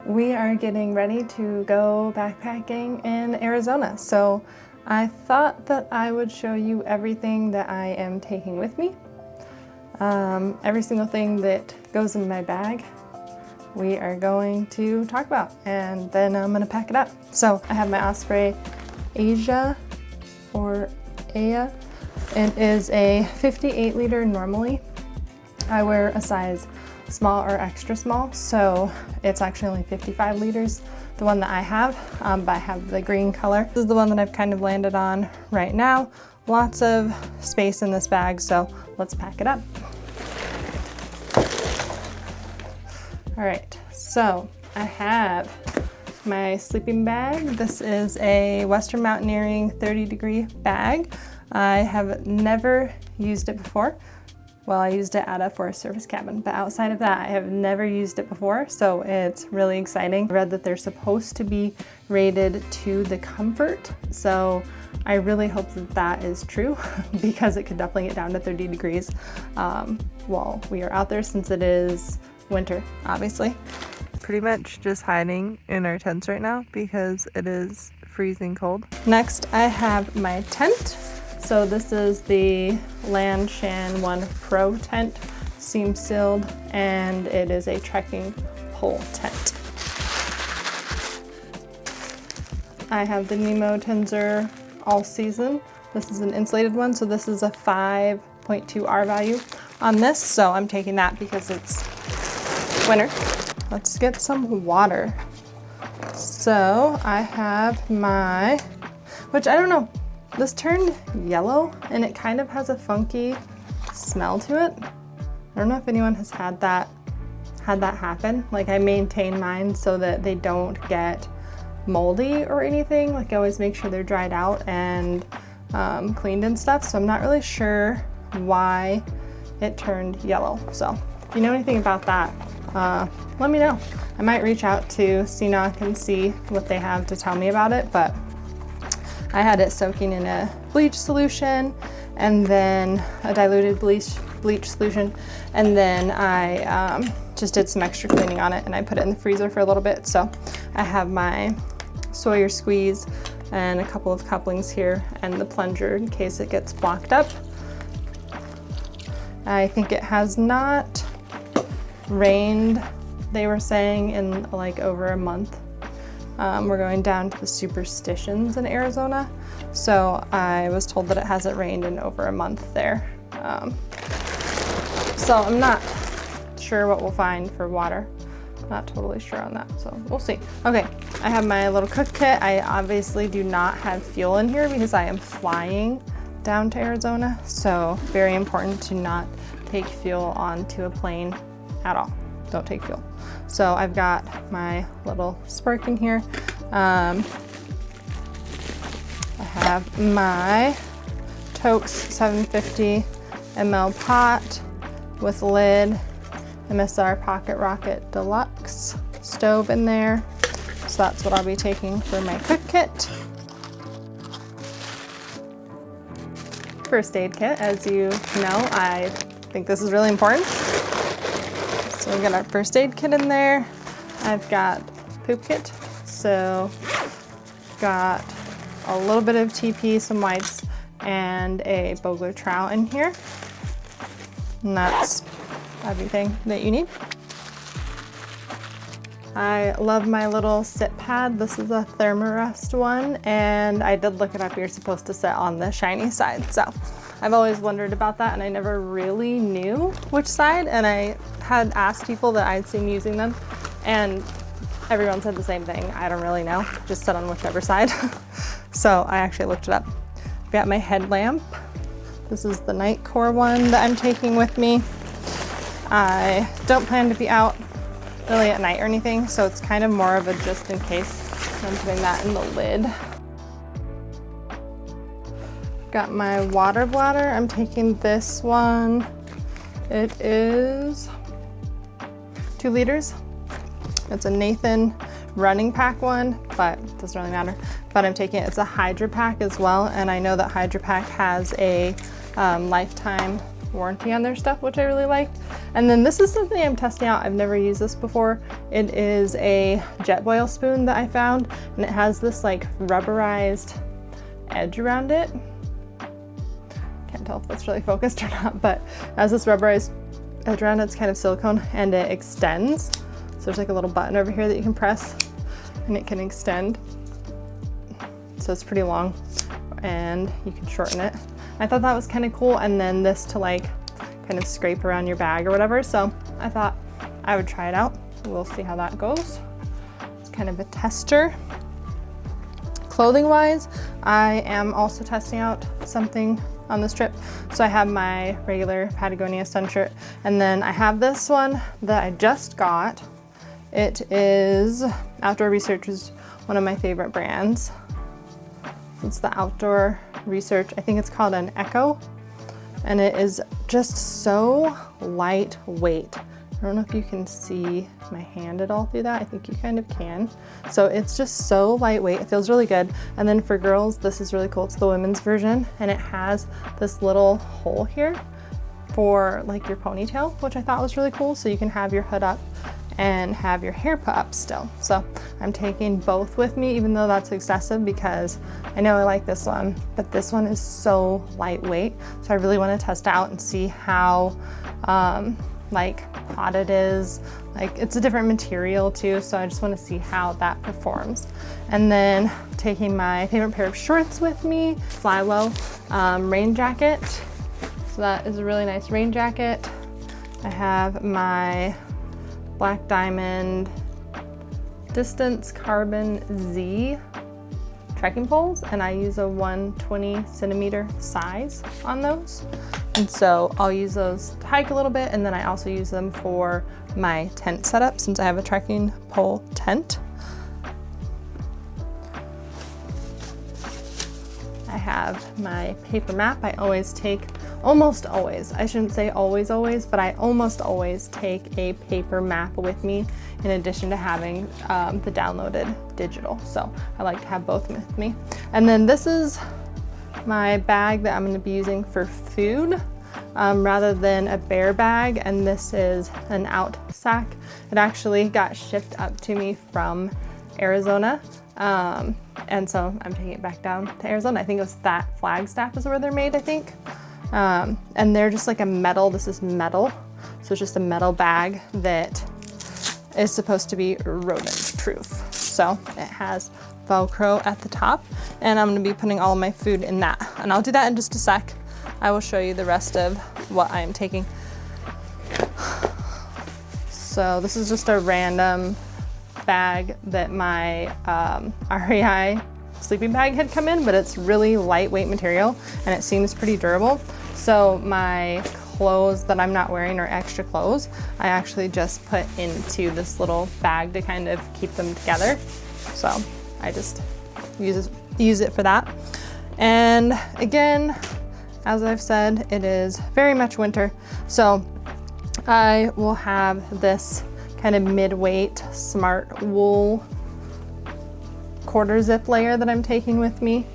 We are getting ready to go backpacking in Arizona. So I thought that I would show you everything that I am taking with me. Every single thing that goes in my bag, we are going to talk about, and then I'm gonna pack it up. So I have my Osprey Asia, or Aya. It is a 58 liter normally. I wear a size small or extra small, so it's actually only 55 liters, the one that I have, but I have the green color. This is the one that I've kind of landed on right now. Lots of space in this bag, so let's pack it up. All right, so I have my sleeping bag. This is a Western Mountaineering 30-degree bag. I have never used it before. Well, I used it at a Forest Service cabin, but outside of that, I have never used it before, so it's really exciting. I read that they're supposed to be rated to the comfort, so I really hope that that is true because it could definitely get down to 30 degrees while we are out there, since it is winter, obviously. Pretty much just hiding in our tents right now because it is freezing cold. Next, I have my tent. So this is the Lanshan 1 Pro tent, seam sealed, and it is a trekking pole tent. I have the Nemo Tensor All Season. This is an insulated one, so this is a 5.2 R value on this, so I'm taking that because it's winter. Let's get some water. So I have my, which I don't know, this turned yellow and it kind of has a funky smell to it. I don't know if anyone has had that happen. Like, I maintain mine so that they don't get moldy or anything. Like, I always make sure they're dried out and cleaned and stuff. So I'm not really sure why it turned yellow. So if you know anything about that, let me know. I might reach out to CNOC and see what they have to tell me about it, but I had it soaking in a bleach solution and then a diluted bleach solution, and then I just did some extra cleaning on it and I put it in the freezer for a little bit. So I have my Sawyer squeeze and a couple of couplings here and the plunger in case it gets blocked up. I think it has not rained, they were saying, in like over a month. We're going down to the superstitions in Arizona, so I was told that it hasn't rained in over a month there. So I'm not sure what we'll find for water. Not totally sure on that, so we'll see. Okay, I have my little cook kit. I obviously do not have fuel in here because I am flying down to Arizona, so very important to not take fuel onto a plane at all. Don't take fuel. So I've got my little Spark in here. I have my Toaks 750 ml pot with lid, MSR Pocket Rocket Deluxe stove in there. So that's what I'll be taking for my cook kit. First aid kit, as you know, I think this is really important. So we got our first aid kit in there. I've got poop kit. So got a little bit of TP, some wipes, and a Bogler trowel in here. And that's everything that you need. I love my little sit pad. This is a Thermarest one, and I did look it up. You're supposed to sit on the shiny side. So I've always wondered about that, and I never really knew which side, and I had asked people that I'd seen using them, and everyone said the same thing. I don't really know, just sit on whichever side. So I actually looked it up. I've got my headlamp. This is the Nitecore one that I'm taking with me. I don't plan to be out really at night or anything, so it's kind of more of a just in case. I'm putting that in the lid. Got my water bladder. I'm taking this one. It is 2 liters. It's a Nathan running pack one, but it doesn't really matter. But I'm taking it, it's a Hydra Pack as well, and I know that Hydra Pack has a lifetime warranty on their stuff, which I really like. And then this is something I'm testing out. I've never used this before. It is a Jetboil spoon that I found, and it has this like rubberized edge around it. Can't tell if that's really focused or not, but it has this rubberized edge around it. It's kind of silicone and it extends. So there's like a little button over here that you can press and it can extend. So it's pretty long and you can shorten it. I thought that was kind of cool. And then this to like kind of scrape around your bag or whatever. So I thought I would try it out. We'll see how that goes. It's kind of a tester. Clothing wise, I am also testing out something on this trip. So I have my regular Patagonia sun shirt, and then I have this one that I just got. It is Outdoor Research, is one of my favorite brands. It's the Outdoor Research, I think it's called an Echo, and it is just so lightweight. I don't know if you can see my hand at all through that. I think you kind of can. So it's just so lightweight. It feels really good. And then for girls, this is really cool. It's the women's version, and it has this little hole here for like your ponytail, which I thought was really cool. So you can have your hood up and have your hair put up still. So I'm taking both with me, even though that's excessive, because I know I like this one, but this one is so lightweight. So I really want to test it out and see how like hot it is. Like it's a different material too, so I just want to see how that performs. And then taking my favorite pair of shorts with me, Fly Low rain jacket. So that is a really nice rain jacket. I have my Black Diamond Distance Carbon Z trekking poles, and I use a 120 centimeter size on those. And so I'll use those to hike a little bit, and then I also use them for my tent setup since I have a trekking pole tent. I have my paper map. I always take, almost always, I shouldn't say always, but I almost always take a paper map with me in addition to having the downloaded digital. So I like to have both with me. And then this is my bag that I'm going to be using for food rather than a bear bag, and this is an out sack. It actually got shipped up to me from Arizona, and so I'm taking it back down to Arizona. I think it was that Flagstaff is where they're made, I think. And they're just like a metal, this is metal, so it's just a metal bag that is supposed to be rodent proof. So it has Velcro at the top, and I'm gonna be putting all of my food in that. And I'll do that in just a sec. I will show you the rest of what I am taking. So this is just a random bag that my REI sleeping bag had come in, but it's really lightweight material and it seems pretty durable. So my clothes that I'm not wearing, or extra clothes, I actually just put into this little bag to kind of keep them together. So I just use it for that. And again, as I've said, it is very much winter. So I will have this kind of mid-weight smart wool quarter zip layer that I'm taking with me.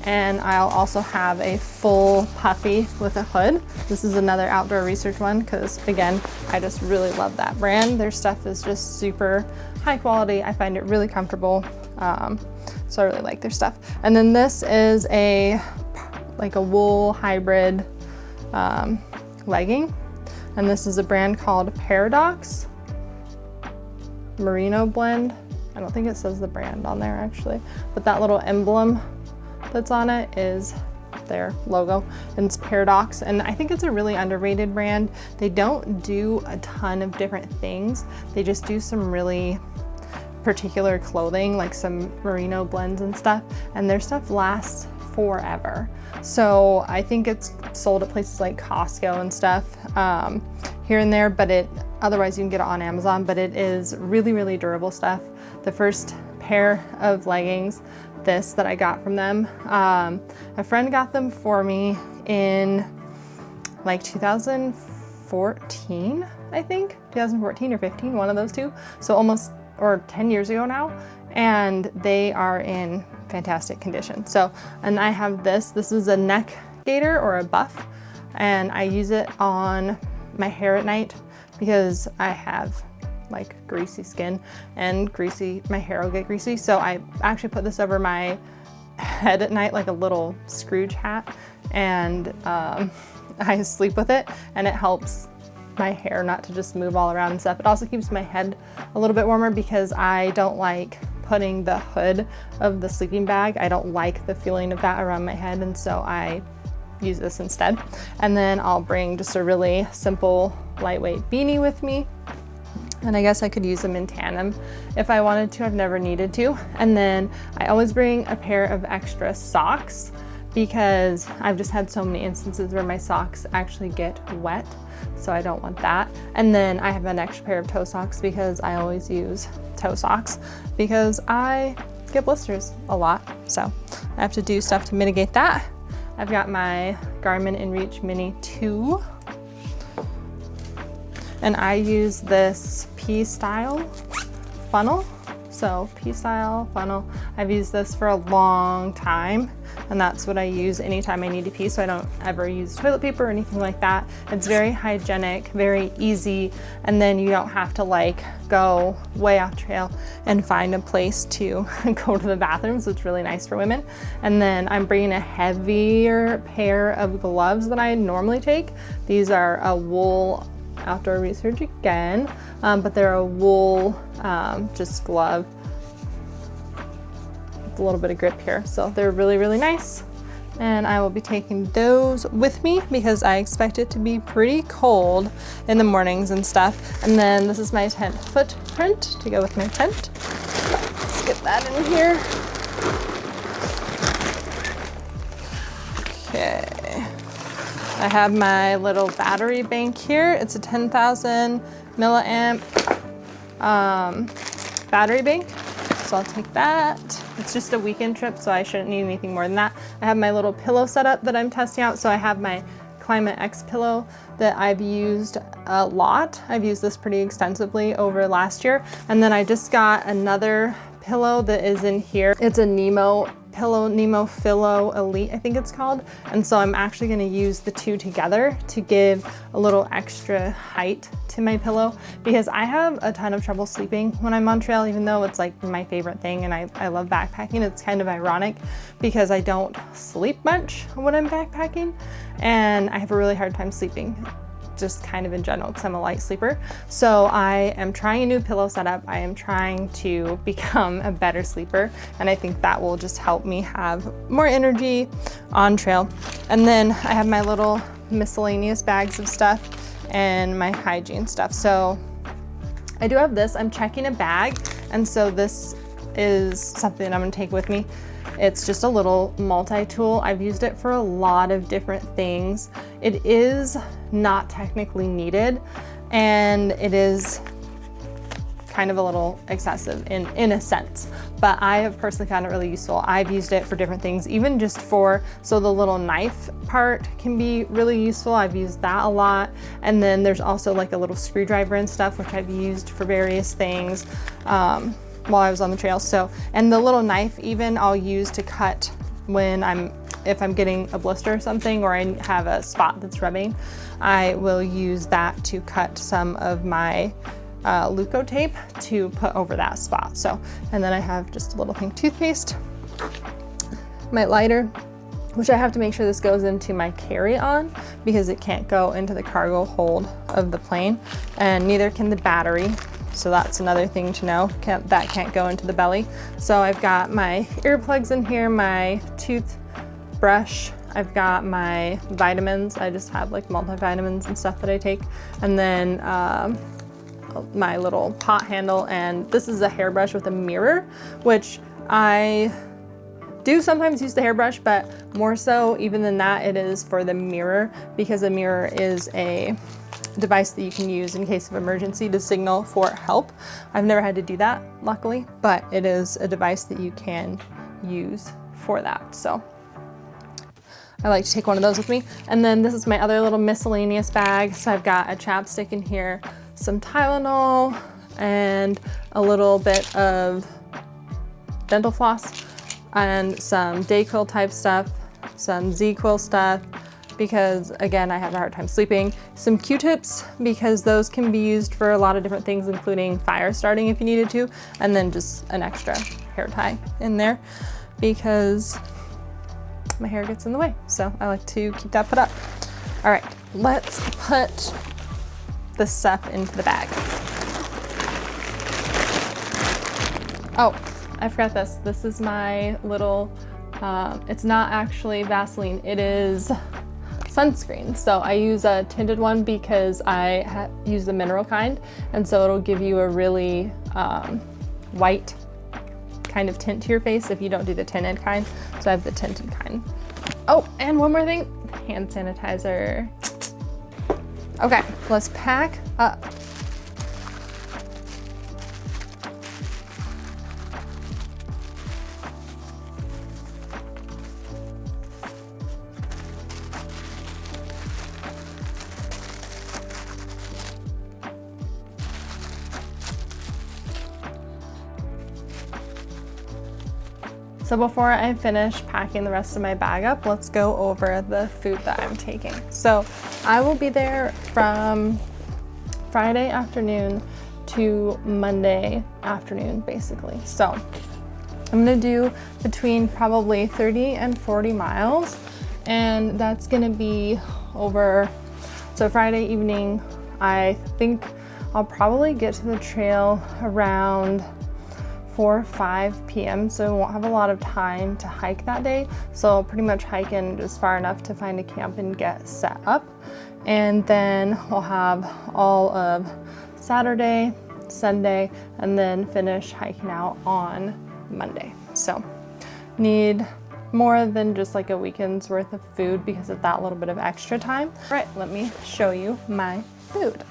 And I'll also have a full puffy with a hood. This is another Outdoor Research one because, again, I just really love that brand. Their stuff is just super high quality. I find it really comfortable. So I really like their stuff. And then this is like a wool hybrid legging. And this is a brand called Paradox Merino Blend. I don't think it says the brand on there actually, but that little emblem that's on it is their logo, and it's Paradox. And I think it's a really underrated brand. They don't do a ton of different things. They just do some really particular clothing, like some merino blends and stuff, and their stuff lasts forever. So I think it's sold at places like Costco and stuff here and there, but otherwise you can get it on Amazon, but it is really, really durable stuff. The first pair of leggings, that I got from them, a friend got them for me in like 2014, I think, 2014 or 15, one of those two. So almost, or 10 years ago now, and they are in fantastic condition. So, and I have this is a neck gaiter or a buff. and I use it on my hair at night because I have like greasy skin and my hair will get greasy. So I actually put this over my head at night like a little Scrooge hat, and I sleep with it, and it helps my hair not to just move all around and stuff. It also keeps my head a little bit warmer because I don't like putting the hood of the sleeping bag. I don't like the feeling of that around my head, and so I use this instead. And then I'll bring just a really simple lightweight beanie with me, and I guess I could use them in tandem if I wanted to. I've never needed to. And then I always bring a pair of extra socks because I've just had so many instances where my socks actually get wet, so I don't want that. And then I have an extra pair of toe socks because I always use toe socks because I get blisters a lot, so I have to do stuff to mitigate that. I've got my Garmin InReach Mini 2, and I use this P-Style funnel. So P-Style funnel, I've used this for a long time, and that's what I use anytime I need to pee, so I don't ever use toilet paper or anything like that. It's very hygienic, very easy, and then you don't have to like go way off trail and find a place to go to the bathroom, so it's really nice for women. And then I'm bringing a heavier pair of gloves than I normally take. These are a wool Outdoor Research again, but they're a wool just glove with a little bit of grip here, so they're really, really nice. And I will be taking those with me because I expect it to be pretty cold in the mornings and stuff. And then this is my tent footprint to go with my tent. Let's get that in here. Okay. I have my little battery bank here. It's a 10,000 milliamp battery bank, so I'll take that. It's just a weekend trip, so I shouldn't need anything more than that. I have my little pillow setup that I'm testing out. So I have my Climate X pillow that I've used a lot. I've used this pretty extensively over last year. And then I just got another pillow that is in here. It's a Nemo pillow, Nemo Philo Elite, I think it's called. And so I'm actually gonna use the two together to give a little extra height to my pillow, because I have a ton of trouble sleeping when I'm on trail, even though it's like my favorite thing and I love backpacking. It's kind of ironic because I don't sleep much when I'm backpacking, and I have a really hard time sleeping just kind of in general because I'm a light sleeper. So I am trying a new pillow setup. I am trying to become a better sleeper, and I think that will just help me have more energy on trail. And then I have my little miscellaneous bags of stuff and my hygiene stuff. So I do have this. I'm checking a bag, and so this is something I'm gonna take with me. It's just a little multi-tool. I've used it for a lot of different things. It is not technically needed, and it is kind of a little excessive in a sense, but I have personally found it really useful. I've used it for different things, even just so the little knife part can be really useful. I've used that a lot. And then there's also like a little screwdriver and stuff, which I've used for various things while I was on the trail. So, and the little knife even I'll use to cut if I'm getting a blister or something, or I have a spot that's rubbing, I will use that to cut some of my Leuko tape to put over that spot. So, and then I have just a little pink toothpaste, my lighter, which I have to make sure this goes into my carry-on because it can't go into the cargo hold of the plane, and neither can the battery. So that's another thing to know, that can't go into the belly. So I've got my earplugs in here, my toothbrush, I've got my vitamins. I just have like multivitamins and stuff that I take. And then my little pot handle, and this is a hairbrush with a mirror, which I do sometimes use the hairbrush, but more so even than that, it is for the mirror, because a mirror is a device that you can use in case of emergency to signal for help. I've never had to do that, luckily, but it is a device that you can use for that. So I like to take one of those with me. And then this is my other little miscellaneous bag. So I've got a chapstick in here, some Tylenol, and a little bit of dental floss, and some Dayquil type stuff, some ZzzQuil stuff, because again, I have a hard time sleeping. Some Q-tips because those can be used for a lot of different things, including fire starting if you needed to, and then just an extra hair tie in there because my hair gets in the way. So I like to keep that put up. All right, let's put the stuff into the bag. Oh, I forgot this. This is my little, it's not actually Vaseline, it is sunscreen. So I use a tinted one because I use the mineral kind, and so it'll give you a really white kind of tint to your face if you don't do the tinted kind. So I have the tinted kind. Oh, and one more thing, hand sanitizer. Okay, let's pack up. So before I finish packing the rest of my bag up, let's go over the food that I'm taking. So I will be there from Friday afternoon to Monday afternoon, basically. So I'm gonna do between probably 30 and 40 miles, and that's gonna be over, so Friday evening, I think I'll probably get to the trail around 4 or 5 p.m. so I won't have a lot of time to hike that day. So I'll pretty much hike in just far enough to find a camp and get set up. And then we'll have all of Saturday, Sunday, and then finish hiking out on Monday. So need more than just like a weekend's worth of food because of that little bit of extra time. All right, let me show you my food.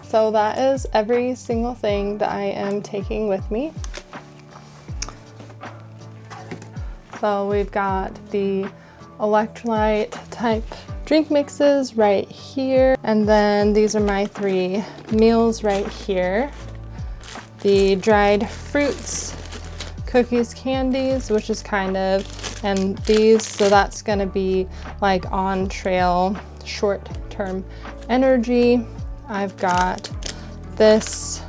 So that is every single thing that I am taking with me. So we've got the electrolyte type drink mixes right here. And then these are my 3 meals right here. The dried fruits, cookies, candies, which is kind of, and these, so that's gonna be like on trail short-term energy. I've got this,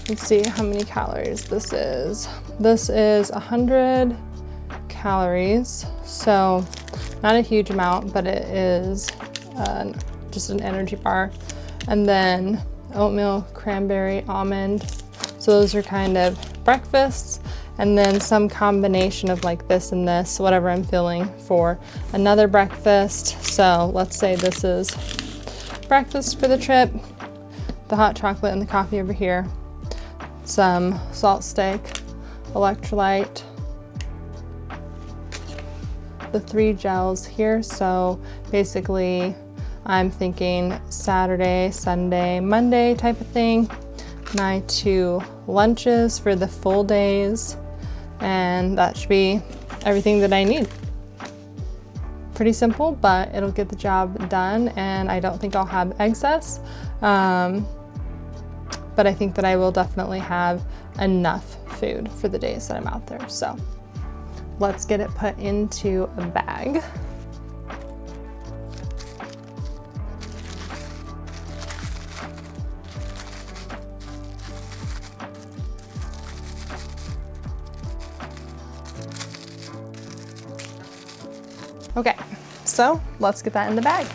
let's see how many calories this is. This is 100 calories, so not a huge amount, but it is just an energy bar. And then oatmeal, cranberry, almond. So those are kind of breakfasts. And then some combination of like this and this, whatever I'm feeling for another breakfast. So let's say this is breakfast for the trip, the hot chocolate and the coffee over here, some salt steak, electrolyte, the 3 gels here. So basically I'm thinking Saturday, Sunday, Monday type of thing. My 2 lunches for the full days, and that should be everything that I need. Pretty simple, but it'll get the job done, and I don't think I'll have excess. But I think that I will definitely have enough food for the days that I'm out there. So let's get it put into a bag. Okay, so let's get that in the bag.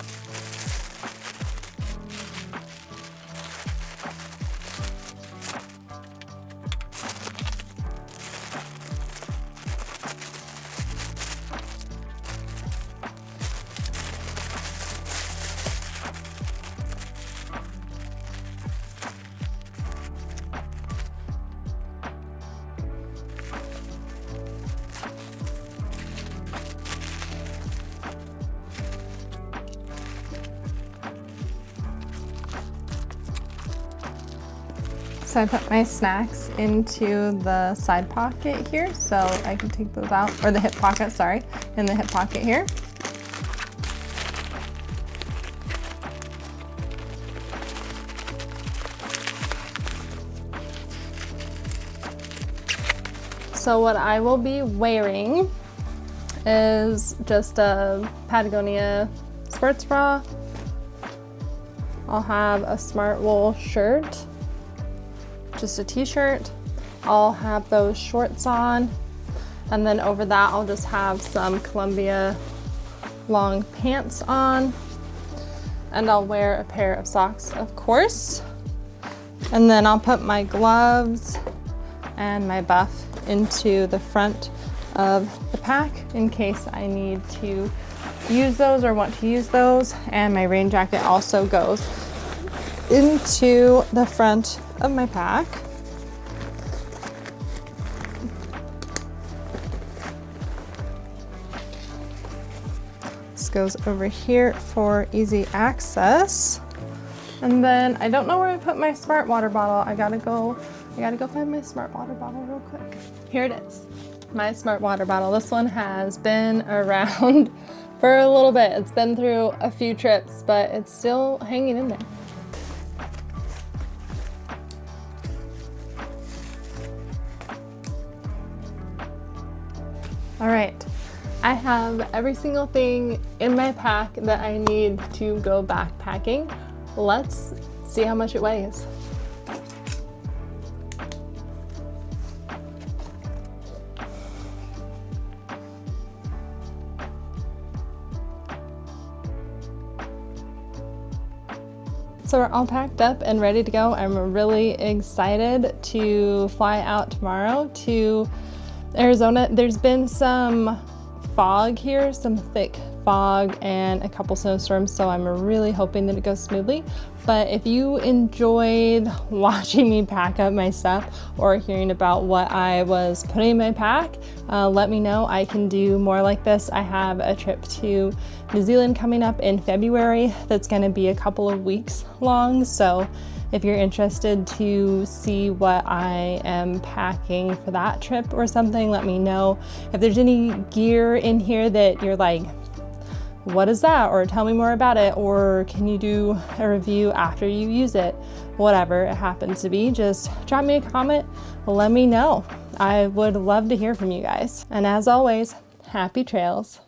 So I put my snacks into the side pocket here, so I can take those out, or the hip pocket, sorry, in the hip pocket here. So what I will be wearing is just a Patagonia sports bra. I'll have a Smartwool shirt, just a t-shirt. I'll have those shorts on, and then over that I'll just have some Columbia long pants on, and I'll wear a pair of socks, of course. And then I'll put my gloves and my buff into the front of the pack in case I need to use those or want to use those. And my rain jacket also goes into the front of my pack. This goes over here for easy access. And then I don't know where I put my Smart water bottle. I gotta go find my Smart water bottle real quick. Here it is, my Smart water bottle. This one has been around for a little bit. It's been through a few trips, but it's still hanging in there. All right, I have every single thing in my pack that I need to go backpacking. Let's see how much it weighs. So we're all packed up and ready to go. I'm really excited to fly out tomorrow to Arizona. There's been some fog here, some thick fog and a couple snowstorms, so I'm really hoping that it goes smoothly. But if you enjoyed watching me pack up my stuff or hearing about what I was putting in my pack, let me know. I can do more like this. I have a trip to New Zealand coming up in February that's going to be a couple of weeks long, so if you're interested to see what I am packing for that trip or something, let me know. If there's any gear in here that you're like, what is that? Or tell me more about it, or can you do a review after you use it? Whatever it happens to be, just drop me a comment, let me know. I would love to hear from you guys. And as always, happy trails.